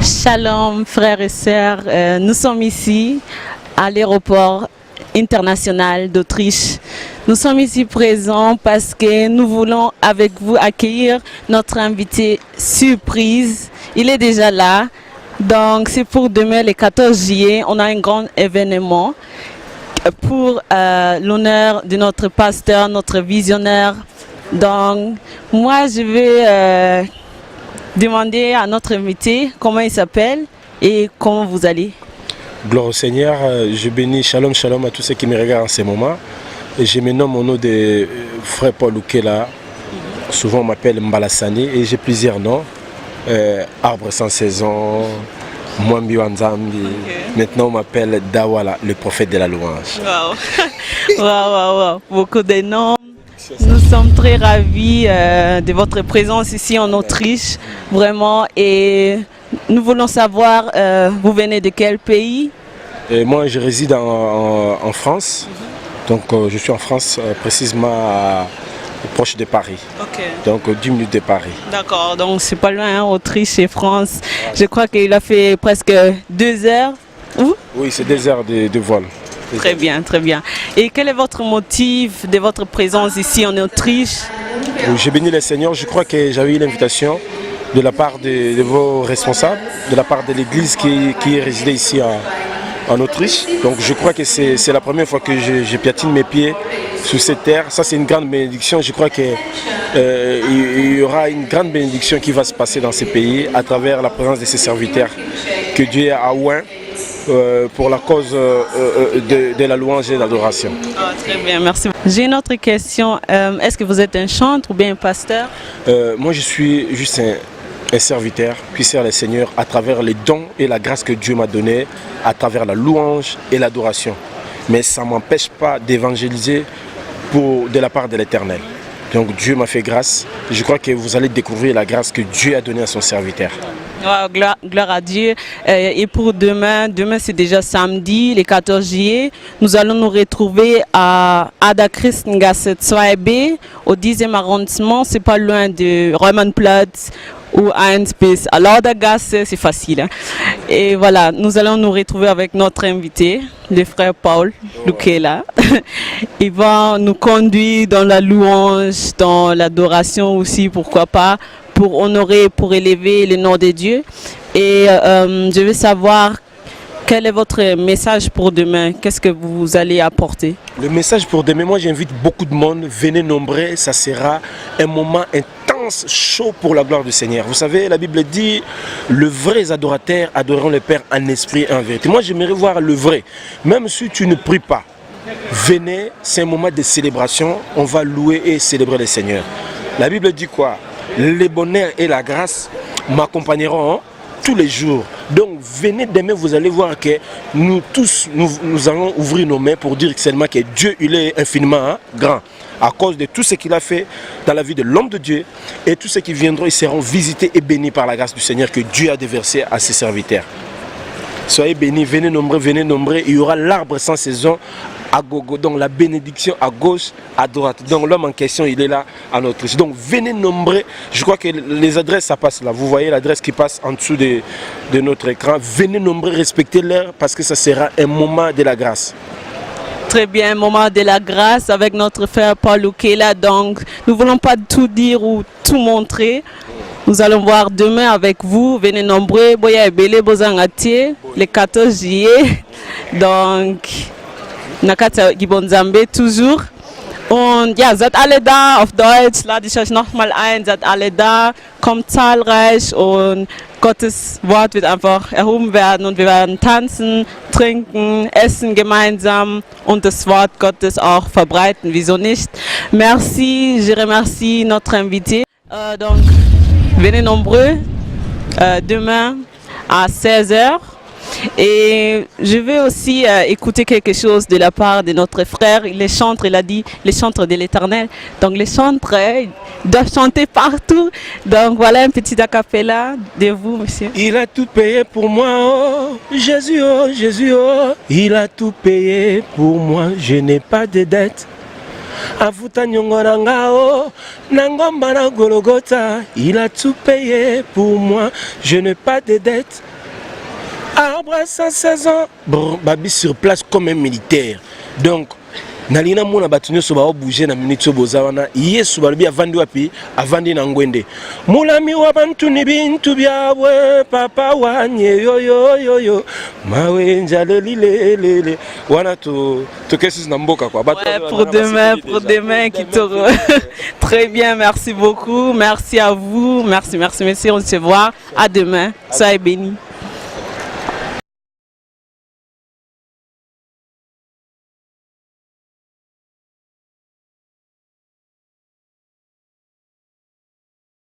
Shalom frères et sœurs, nous sommes ici à l'aéroport international d'Autriche. Nous sommes ici présents parce que nous voulons avec vous accueillir notre invité surprise. Il est déjà là, donc c'est pour demain le 14 juillet, on a un grand événement pour l'honneur de notre pasteur, notre visionnaire. Donc moi je vais demander à notre invité comment il s'appelle et comment vous allez. Gloire au Seigneur, je bénis shalom shalom à tous ceux qui me regardent en ce moment. Et je me nomme au nom de frère Paul Lukela. Souvent on m'appelle Mbalassani et j'ai plusieurs noms. Arbre sans saison, Mwambi Wanzambi. Maintenant on m'appelle Dawala, le prophète de la louange. Wow. Beaucoup de noms. Nous sommes très ravis de votre présence ici en Autriche, vraiment, et nous voulons savoir, vous venez de quel pays? Moi je réside en France, donc je suis en France précisément proche de Paris, donc 10 minutes de Paris. D'accord, donc c'est pas loin, hein, Autriche et France. Je crois qu'il a fait presque 2 heures. Oui, c'est 2 heures de vol. Très bien, très bien. Et quel est votre motif de votre présence ici en Autriche? J'ai béni le Seigneur. Je crois que j'avais eu l'invitation de la part de vos responsables, de la part de l'église qui est résidée ici en Autriche. Donc je crois que c'est la première fois que je piétine mes pieds sur cette terre. Ça c'est une grande bénédiction. Je crois qu'il y aura une grande bénédiction qui va se passer dans ces pays à travers la présence de ces serviteurs que Dieu a oint pour la cause de la louange et de l'adoration. Très bien, merci. J'ai une autre question. Est-ce que vous êtes un chantre ou bien un pasteur? Moi, je suis juste un serviteur qui sert le Seigneur à travers les dons et la grâce que Dieu m'a donnée, à travers la louange et l'adoration. Mais ça ne m'empêche pas d'évangéliser de la part de l'Éternel. Donc Dieu m'a fait grâce. Je crois que vous allez découvrir la grâce que Dieu a donnée à son serviteur. Wow, gloire à Dieu. Et pour demain c'est déjà samedi, le 14 juillet, nous allons nous retrouver à Ada-Christengasse 2b, au 10e arrondissement, c'est pas loin de Romanplatz ou 1 bis à Laudergasse, c'est facile. Hein? Et voilà, nous allons nous retrouver avec notre invité, le frère Paul Lukela. Il va nous conduire dans la louange, dans l'adoration aussi, pourquoi pas, pour honorer, pour élever le nom de Dieu. Et je veux savoir quel est votre message pour demain. Qu'est-ce que vous allez apporter? Le message pour demain, moi j'invite beaucoup de monde. Venez nombreux, ça sera un moment intense, chaud pour la gloire du Seigneur. Vous savez, la Bible dit, le vrai adorateur adoreront le Père en esprit et en vérité. Moi j'aimerais voir le vrai. Même si tu ne pries pas, venez, c'est un moment de célébration. On va louer et célébrer le Seigneur. La Bible dit quoi? Les bonheurs et la grâce m'accompagneront tous les jours. Donc venez demain, vous allez voir que nous tous, nous allons ouvrir nos mains pour dire seulement que Dieu, il est infiniment grand. À cause de tout ce qu'il a fait dans la vie de l'homme de Dieu. Et tous ceux qui viendront, ils seront visités et bénis par la grâce du Seigneur que Dieu a déversé à ses serviteurs. Soyez bénis, venez nombreux, il y aura l'arbre sans saison à gogo, donc la bénédiction à gauche, à droite. Donc l'homme en question, il est là en Autriche. Donc venez nombreux, je crois que les adresses, ça passe là. Vous voyez l'adresse qui passe en dessous de notre écran. Venez nombreux, respectez l'heure parce que ça sera un moment de la grâce. Très bien, un moment de la grâce avec notre frère Paul Lukela. Donc nous ne voulons pas tout dire ou tout montrer. Nous allons voir demain avec vous. Venez nombreux, Boya Ebele Bozangatier, le 14 juillet. Donc, Nakata Gibonzambe toujours. Und ja, seid alle da auf Deutsch, lade ich euch nochmal ein, seid alle da, kommt zahlreich und Gottes Wort wird einfach erhoben werden und wir werden tanzen, trinken, essen gemeinsam und das Wort Gottes auch verbreiten, wieso nicht. Merci, je remercie notre invité. Donc, venez nombreux demain à 16h. Et je vais aussi écouter quelque chose de la part de notre frère, les chantres, il a dit les chantres de l'Éternel. Donc les chantres doivent chanter partout. Donc voilà un petit acapella de vous, monsieur. Il a tout payé pour moi, oh Jésus, oh. Il a tout payé pour moi, je n'ai pas de dette. afuta nyongo na ngao nangomba na Golgotha, il a tout payé pour moi, je n'ai pas de dette. Arbre à 116 ans, bon, babi sur place comme un militaire. Donc nalina mona batunyo so ba bouger na minute boza wana Yesu balobi avandi wapi avandi na ngwende mulami wa bantu ni bintu byabwe papa wanye yo yo yo yo mawe njale lile wana to kesi na mboka quoi pour demain qui te très bien, merci beaucoup, merci à vous, merci on se voit à demain, soyez bénis.